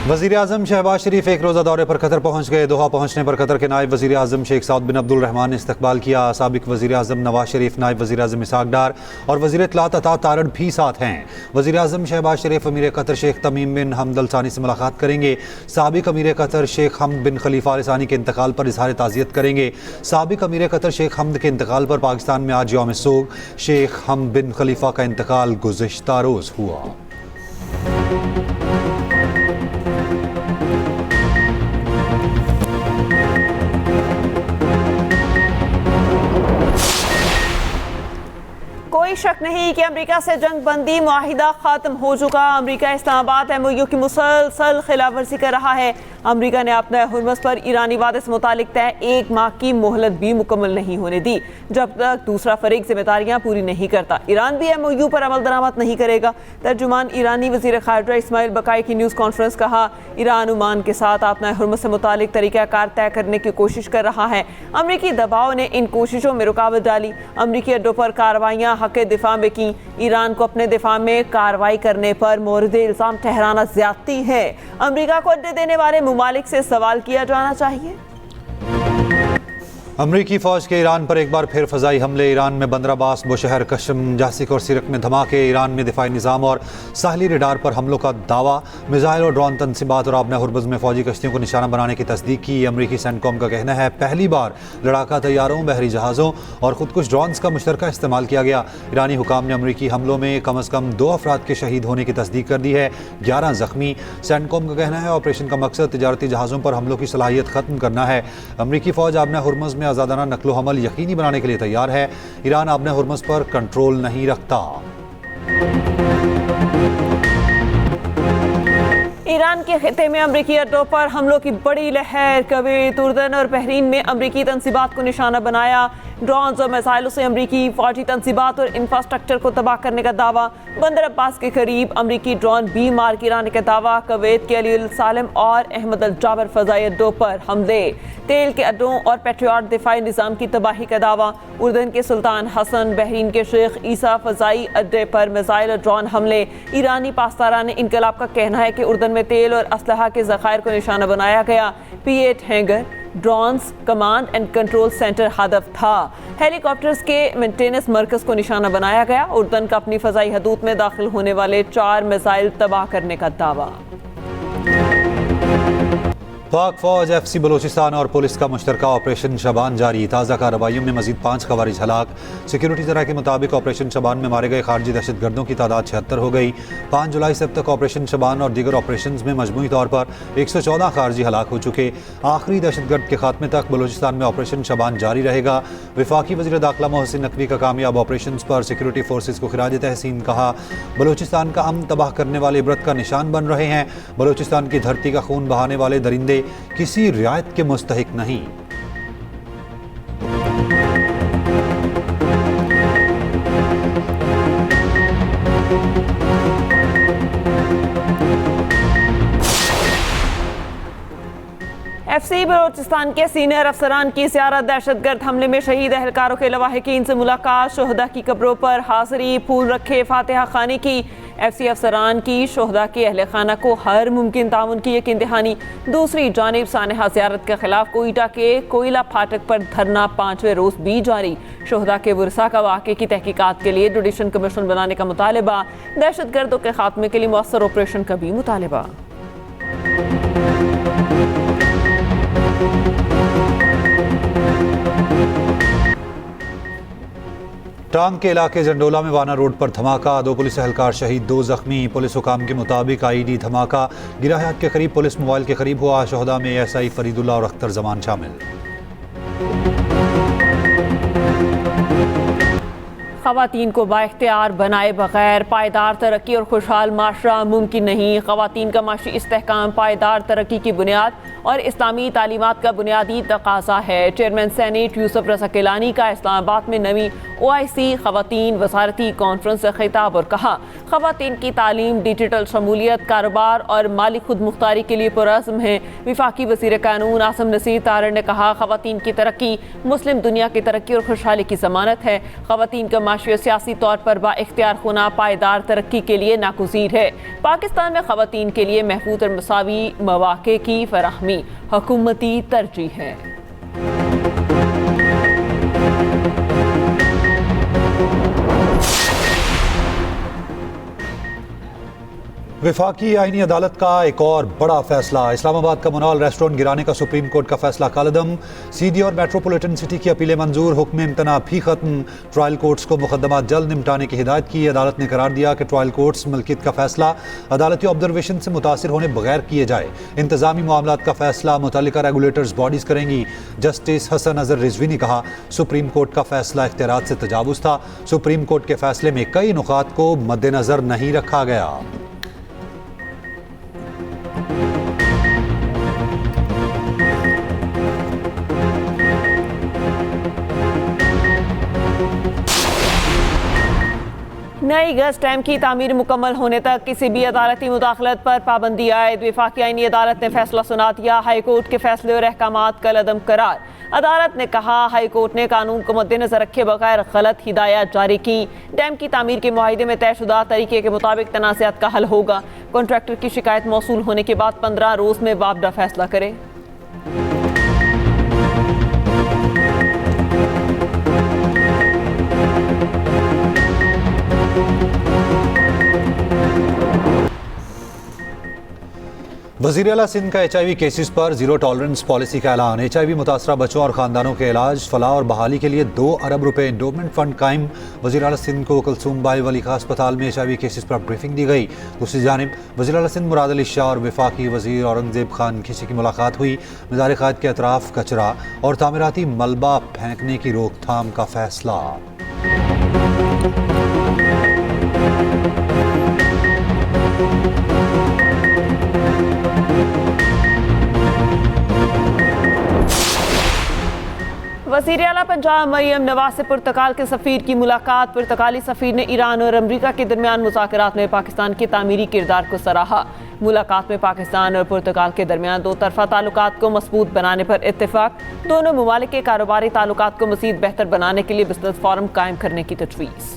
वज़ीर आज़म शहबाज शरीफ एक रोज़ा दौरे पर कतर पहुँच गए। दोहा पहुँचने पर कतर के नायब वज़ीर आज़म शेख सऊद बिन अब्दुल रहमान ने इस्तकबाल किया। साबिक वज़ीर आज़म नवाज शरीफ, नायब वज़ीर आज़म इसहाक डार और वज़ीर इत्तलात अता तारड़ भी साथ हैं। वज़ीर आज़म शहबाज शरीफ अमीर कतर शेख तमीम बिन हमद अल सानी से मुलाकात करेंगे। साबिक अमीर कतर शेख हमद बिन खलीफा अल सानी के इंतकाल पर इजहार ताज़ियत करेंगे। साबिक अमीर कतर शेख हमद के इंतकाल पर पाकिस्तान में आज यौम सोग। शेख हमद बिन खलीफा का इंतकाल गुज़िश्ता रोज़ हुआ। कोई शक नहीं कि अमेरिका से जंग बंदी मुआहिदा ख़त्म हो चुका। अमेरिका इस्लामाबाद MOU की मुसलसल खिलाफवर्जी कर रहा है। अमेरिका ने अपने हुर्मस पर ईरानी वादे से मुतालिक तय 1 माह की मोहलत भी मुकम्मल नहीं होने दी जब तक दूसरा फरीक जिम्मेदारियां पूरी नहीं करता। ईरान भी MOU पर अमल दरामद नहीं करेगा। तर्जुमान ईरानी वज़ीर ख़ारिजा इस्माइल बकाई की न्यूज़ कॉन्फ्रेंस कहा, ईरान ओमान के साथ अपने हुर्मस से मुतालिक तरीक़ाकार तय करने की कोशिश कर रहा है। अमरीकी दबाव ने इन कोशिशों में रुकावट डाली। अमरीकी अड्डों पर कार्रवाइयाँ हक़ दिफा में की। ईरान को अपने दिफा में कार्रवाई करने पर मोरद इल्ज़ाम ठहराना ज़्यादती है। अमरीका को अड्डे देने वाले मुमालिक से सवाल किया जाना चाहिए। अमरीकी फ़ौज के ईरान पर एक बार फिर फ़ज़ाई हमले। ईरान में बंदराबास, बुशहर, कशम, जासिक और सिरक में धमाके। ईरान में दिफाई निज़ाम और साहली रडार पर हमलों का दावा। मिज़ाइल और ड्रोन तनसीबात और आबना हुर्मुज़ में फ़ौजी कश्तियों को निशाना बनाने की तस्दीक की। अमरीकी सेंटकॉम का कहना है पहली बार लड़ाका तैयारों, बहरी जहाज़ों और खुदकुश ड्रोन्स का मुश्तरका इस्तेमाल किया गया। ईरानी हुकाम ने अमरीकी हमलों में कम अज़ कम 2 अफराद के शहीद होने की तस्दीक कर दी है, 11 ज़ख्मी। सेंटकॉम का कहना है ऑपरेशन का मकसद तिजारती जहाज़ों पर हमलों की सलाहियत ख़त्म करना है। अमरीकी फ़ौज आबना हुर्मुज़ में आज़ादाना नकलो हमल यकीनी बनाने के लिए तैयार है। ईरान आबना हुर्मुज़ पर कंट्रोल नहीं रखता। ईरान के खिते में अमरीकी अड्डों पर हमलों की बड़ी लहर। कुवैत, उर्दन और बहरीन में अमरीकी तनसीबात को निशाना बनाया। ड्रोन्स और मिसाइलों से अमरीकी फौजी तनसीबात और इंफ्रास्ट्रक्चर को तबाह करने का दावा। बंदर अब्बास के करीब अमरीकी ड्रोन भी मार गिराने का दावा। कुवैत के अली अल सालेम और अहमद अल जाबर फ़ज़ाई अड्डों पर हमले। तेल के अड्डों और पेट्रियट दिफाई निज़ाम की तबाही का दावा। उर्दन के सुल्तान हसन, बहरीन के शेख ईसा फ़ज़ाई अड्डे पर मिसाइल और ड्रोन हमले। ईरानी पासदारान इनकलाब का कहना है कि उर्दन में तेल और असलहा के ज़खायर को निशाना बनाया गया। P8 hangar, drones, command and control centre हदफ था। हेलीकॉप्टर्स के मेंटेनेंस मरकज को निशाना बनाया गया। उर्दन का अपनी फ़ज़ाई हदूद में दाखिल होने वाले 4 मिसाइल तबाह करने का दावा। पाक फ़ौज, FC बलोचिस्तान और पुलिस का मुश्तरका ऑपरेशन शबान जारी। ताज़ा कार्रवाइयों में मजीद 5 खवारिज हलाक। सिक्योरिटी ज़रा के मुताबिक ऑपरेशन शबान में मारे गए खारजी दहशतगर्दों की तादाद 76 हो गई। 5 जुलाई से अब तक ऑपरेशन शबान और दीगर ऑपरेशन में मजमूई तौर पर 114 खारजी हलाक हो चुके। आखिरी दहशतगर्द के खात्मे तक बलोचिस्तान में ऑपरेशन शबान जारी रहेगा। वफाकी वज़ीर दाखिला मोहसिन नकवी का कामयाब ऑपरेशन पर सिक्योरिटी फोर्सेज को खिराज तहसीन। कहा, बलोचिस्तान का अमन तबाह करने वाले इबरत का निशान बन रहे हैं। बलोचिस्तान की धरती का खून बहाने वाले दरिंदे किसी रियायत के मुस्तहिक नहीं। FC बलोचिस्तान के सीनियर अफसरान की ज़ियारत। दहशतगर्द हमले में शहीद अहलकारों के लवाहिकीन से मुलाकात। शोहदा की कब्रों पर हाज़री, फूल रखे, फातिहा खानी की। FC अफसरान की शोहदा के अहल खाना को हर मुमकिन ताउन की यकीन दहानी। दूसरी जानिब सानहा ज़ियारत के खिलाफ कोयटा के कोयला फाटक पर धरना 5वें रोज़ भी जारी। शोहदा के वरसा का वाक़े की तहकीकात के लिए जुडिशल कमीशन बनाने का मुतालबा। दहशतगर्दों के खात्मे के लिए मौसर ऑपरेशन का भी मुतालबा। टांग के इलाके जंडोला में वाना रोड पर धमाका। 2 पुलिस एहलकार शहीद, 2 जख्मी। पुलिस हुकाम के मुताबिक IED धमाका गिराहत के करीब पुलिस मोबाइल के करीब हुआ। शोहदा में SI फरीदुल्ला और अख्तर जमान शामिल। ख़वातीन को बाइख्तियार बनाए बगैर पायदार तरक्की और खुशहाल माशरा मुमकिन नहीं। ख़वातीन का माशी इस्तेहकाम पायदार तरक्की की बुनियाद और इस्लामी तालीमात का बुनियादी तकाज़ा है। चेयरमैन सेनेट यूसुफ रज़ा गिलानी का इस्लामाबाद में नवी OIC ख़वातीन वज़ारती कॉन्फ्रेंस से खिताब और कहा, ख़वातीन की तालीम, डिजिटल शमूलियत, कारोबार और माली खुद मुख्तारी के लिए पुरअज़्म है। वफाकी वज़ीर कानून आसिम नसीर तारड़ ने कहा, ख़वातीन की तरक्की मुस्लिम दुनिया की तरक्की और खुशहाली की ज़मानत है। ख़वातीन का माशी माशी और सियासी तौर पर बाइख्तियार होना पायदार तरक्की के लिए नागुज़ीर है। पाकिस्तान में ख़वातीन के लिए महफूज और मसावी मौक़े की फराहमी हुकूमती तरजीह है। वफाकी आईनी अदालत का एक और बड़ा फैसला। इस्लामाबाद का मुनाल रेस्टोरेंट गिराने का सुप्रीम कोर्ट का फैसला कलदम। सीधी और मेट्रोपॉलिटन सिटी की अपीलें मंजूर, हुक्म इम्तना भी खत्म। ट्रायल कोर्ट्स को मुकदमा जल्द निपटाने की हिदायत की। अदालत ने करार दिया कि ट्रायल कोर्ट्स मलकियत का फैसला अदालती ऑब्जर्वेशन से मुतासिर होने बगैर किए जाए। इंतजामी मामलात का फैसला मुतल्लिका रेगुलेटर्स बॉडीज करेंगी। जस्टिस हसन अजहर रिजवी ने कहा, सुप्रीम कोर्ट का फैसला इख्तियारात से तजावुज़ था। सुप्रीम कोर्ट के फैसले में कई नुकात को मद्देनजर नहीं रखा गया। नई गज डैम की तामीर मुकम्मल होने तक किसी भी अदालती मुदाखलत पर पाबंदी आयद। वफाकी आईनी अदालत ने फैसला सुना दिया। हाई कोर्ट के फैसले और अहकामात कल अदम करार। अदालत ने कहा, हाई कोर्ट ने कानून को मद्देनजर रखे बगैर गलत हिदायत जारी की। डैम की तामीर के मुआहिदे में तयशुदा तरीके के मुताबिक तनाज़ात का हल होगा। कॉन्ट्रैक्टर की शिकायत मौसूल होने के बाद 15 रोज में वापडा फैसला करे। वज़ीर आला सिंध का HIV केसेस पर जीरो टॉलरेंस पॉलिसी का ऐलान। HIV मुतासरा बच्चों और ख़ानदानों के इलाज, फलाह और बहाली के लिए 2 अरब रुपए एंडोमेंट फ़ंड कायम। वज़ीर आला सिंध को कुलसूम बाई वली खास अस्पताल में HIV केसेस पर ब्रीफिंग दी गई। दूसरी जानिब वज़ीर आला सिंध मुराद अली शाह और वफाकी वज़ीर औरंगज़ेब खान खिची की मुलाकात हुई। मज़ार क़ायद के अतराफ़ कचरा और तामीराती मलबा फेंकने की रोकथाम का फैसला। वज़ीर आला पंजाब मरियम नवाज से पुर्तगाल के सफ़ीर की मुलाकात। पुर्तगाली सफ़ीर ने ईरान और अमरीका के दरमियान मुज़ाकरात में पाकिस्तान के तामीरी किरदार को सराहा। मुलाकात में पाकिस्तान और पुर्तगाल के दरमियान 2 तरफ़ा ताल्लुकात को मज़बूत बनाने पर इत्तेफाक। दोनों ममालिक के कारोबारी ताल्लुकात को मज़ीद बेहतर बनाने के लिए बिज़नेस फोरम कायम करने की तजवीज़।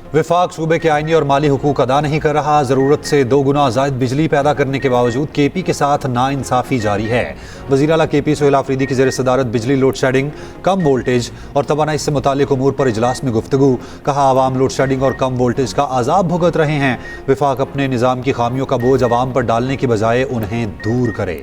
वफाक सूबे के आईनी और माली हुकूक अदा नहीं कर रहा। ज़रूरत से 2 गुना ज़ायद बिजली पैदा करने के बावजूद KP के साथ नाइंसाफ़ी जारी है। वज़ीर आला KP सोहेल आफरीदी की ज़ेर सदारत बिजली लोड शेडिंग, कम वोल्टेज और तवानाई से मुताल्लिक़ उमूर पर इजलास में गुफ्तगू। कहा, आवाम लोड शेडिंग और कम वोल्टेज का अज़ाब भुगत रहे हैं। वफाक अपने निज़ाम की खामियों का बोझ आवाम पर डालने की बजाय उन्हें दूर करे।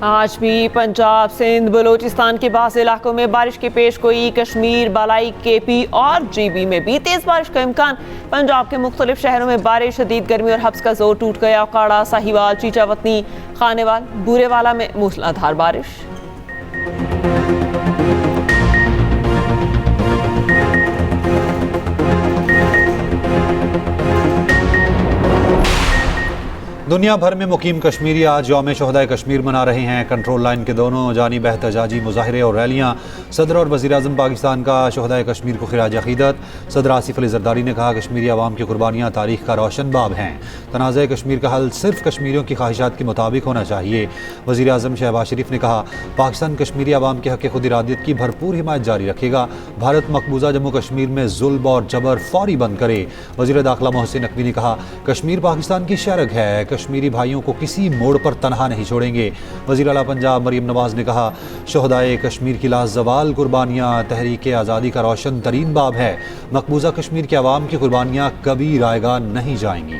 आज भी पंजाब, सिंध, बलोचिस्तान के बाज़ इलाकों में बारिश की पेश गोई। कश्मीर, बालाई, KP और GB में भी तेज़ बारिश का इम्कान। पंजाब के मुख्तलिफ शहरों में बारिश, शदीद गर्मी और हब्स का जोर टूट गया। काड़ा, साहिवाल, चीचावतनी, खानेवाल, बूरेवाला में मूसलाधार बारिश। दुनिया भर में मुकीम कश्मीरी आज यौम शोहदाए कश्मीर मना रहे हैं। कंट्रोल लाइन के दोनों जानिब एहतजाजी मुजाहरे और रैलियाँ। सदर और वज़ीर आज़म पाकिस्तान का शोहदाए कश्मीर को खिराज अक़ीदत। सदर आसिफ अली ज़रदारी ने कहा, कश्मीरी आवाम की कुर्बानियाँ तारीख़ का रोशन बाब हैं। तनाज़ा कश्मीर का हल सिर्फ कश्मीरियों की ख्वाहिशात के मुताबिक होना चाहिए। वज़ीर आज़म शहबाज शरीफ ने कहा, पाकिस्तान कश्मीरी आवाम के हक़ खुद इरादियत की भरपूर हिमायत जारी रखेगा। भारत मकबूजा जम्मू कश्मीर में जुल्म और जबर फौरी बंद करे। वज़ीर दाखिला मोहसिन नकवी ने कहा, कश्मीर पाकिस्तान की शरक है, कश्मीरी भाइयों को किसी मोड़ पर तनहा नहीं छोड़ेंगे। वज़ीर आला पंजाब मरियम नवाज ने कहा, शोहदाए कश्मीर की लाज़वाल कुर्बानियाँ तहरीक आज़ादी का रोशन तरीन बाब है। मकबूजा कश्मीर के अवाम की कुर्बानियाँ कभी रायगा नहीं जाएंगी।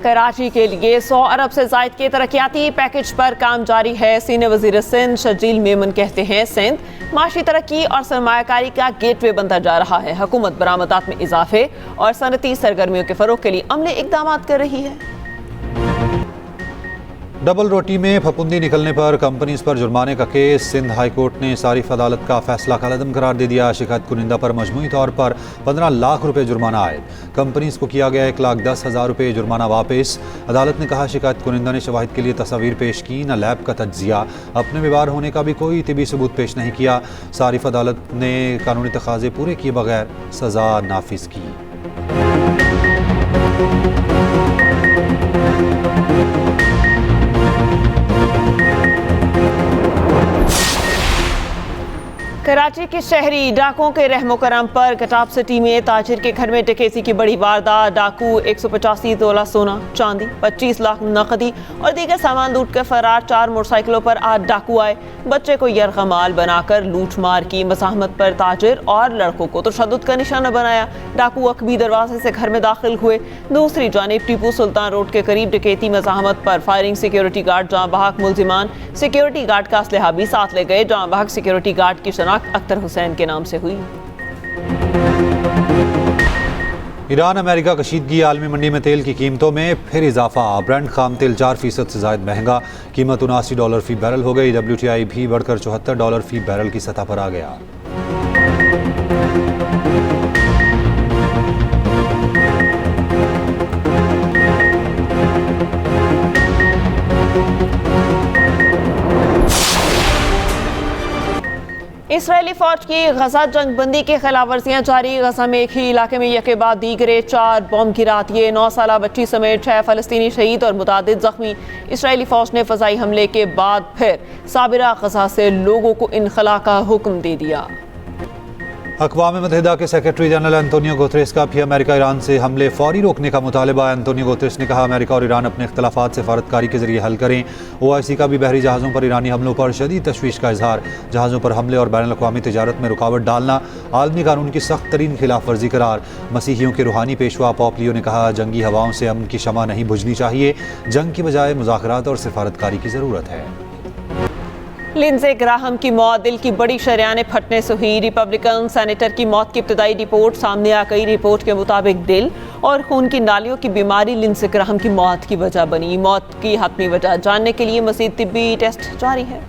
कराची के लिए 100 अरब से ज़ायद के तरक्याती पैकेज पर काम जारी है। सीनियर वज़ीर सिंध शजील मेमन कहते हैं, सिंध माशी तरक्की और सरमायाकारी का गेटवे बनता जा रहा है। हुकूमत बरामदात में इजाफे और सनती सरगर्मियों के फ़रोग़ के लिए अमली इक़दामात कर रही है। डबल रोटी में फफूंदी निकलने पर कंपनीज पर जुर्माने का केस। सिंध हाई कोर्ट ने सारिफ अदालत का फैसला कलअदम करार दे दिया। शिकायत कुनिंदा पर मजमूई तौर पर 15 लाख रुपए जुर्माना आयद। कंपनीज को किया गया 1,10,000 रुपए जुर्माना वापस। अदालत ने कहा शिकायत कुनिंदा ने शवाहिद के लिए तस्वीर पेश की, न लैब का तज्जिया, अपने बीमार होने का भी कोई तिबी सबूत पेश नहीं किया। सारिफ अदालत ने कानूनी तकाजे पूरे किए बगैर सजा नाफिज की। कराची के शहरी डाकुओं के रहमो करम पर कटाप सिटी में ताजिर के घर में डकैती की बड़ी वारदात। डाकू 185 तोला सोना, चांदी, 25 लाख नकदी और दीगर सामान लूट कर फरार। 4 मोटरसाइकिलों पर आज डाकू आए, बच्चे को यरगमाल बनाकर लूट मार की। मज़ाहमत पर ताजिर और लड़कों को तशद्दुद का निशाना बनाया। डाकू अकबी दरवाजे से घर में दाखिल हुए। दूसरी जानिब टीपू सुल्तान रोड के करीब डकैती। मज़ाहमत पर फायरिंग। सिक्योरिटी गार्ड जहां बहक मुलजिमान सिक्योरिटी गार्ड का असलहा भी साथ ले गए। जहां बहक सिक्योरिटी गार्ड की शनाख्त अख्तर हुसैन के नाम से हुई। ईरान अमेरिका कशीदगी। आलमी मंडी में तेल की कीमतों में फिर इजाफा। ब्रेंट खाम तेल 4% से ज़ायद महंगा। कीमत $79 फी बैरल हो गई। WTI भी बढ़कर $74 फी बैरल की सतह पर आ गया। इसराइली फौज की गजा जंग बंदी की खिलाफ वर्जियाँ जारी। गजा में एक ही इलाके में यके बाद दीगरे 4 बम गिरा दिए। 9 साला बच्ची समेत 6 फलस्तीनी शहीद और मुतादिद जख्मी। इसराइली फौज ने फजाई हमले के बाद फिर साबिरा गजा से लोगों को इनखला का हुक्म दे दिया। अक़वाम मुत्तहिदा के सेक्रेटरी जनरल एंटोनियो गुतरेस का भी अमेरिका ईरान से हमले फौरी रोकने का मुतालबा। एंटोनियो गुतरेस ने कहा अमेरिका और ईरान अपने इख्तलाफात सिफारतकारी के जरिए हल करें। OIC का भी बहरी जहाज़ों पर ईरानी हमलों पर शदीद तशवीश का इजहार। जहाज़ों पर हमले और बैनुल अक़वामी तिजारत में रुकावट डालना आलमी कानून की सख्त तरीन खिलाफ वर्जी करार। मसीहियों के रूहानी पेशवा पोप लियो ने कहा जंगी हवाओं से अमन की शमा नहीं बुझनी चाहिए। जंग की बजाय मुज़ाकरात और सिफारतकारी की ज़रूरत है। लिंडसे ग्राहम की मौत दिल की बड़ी शरियाने फटने से हुई। रिपब्लिकन सेनेटर की मौत की इब्तदाई रिपोर्ट सामने आ गई। रिपोर्ट के मुताबिक दिल और खून की नालियों की बीमारी लिंडसे ग्राहम की मौत की वजह बनी। मौत की हतमी वजह जानने के लिए मज़ीद तिब्बी टेस्ट जारी है।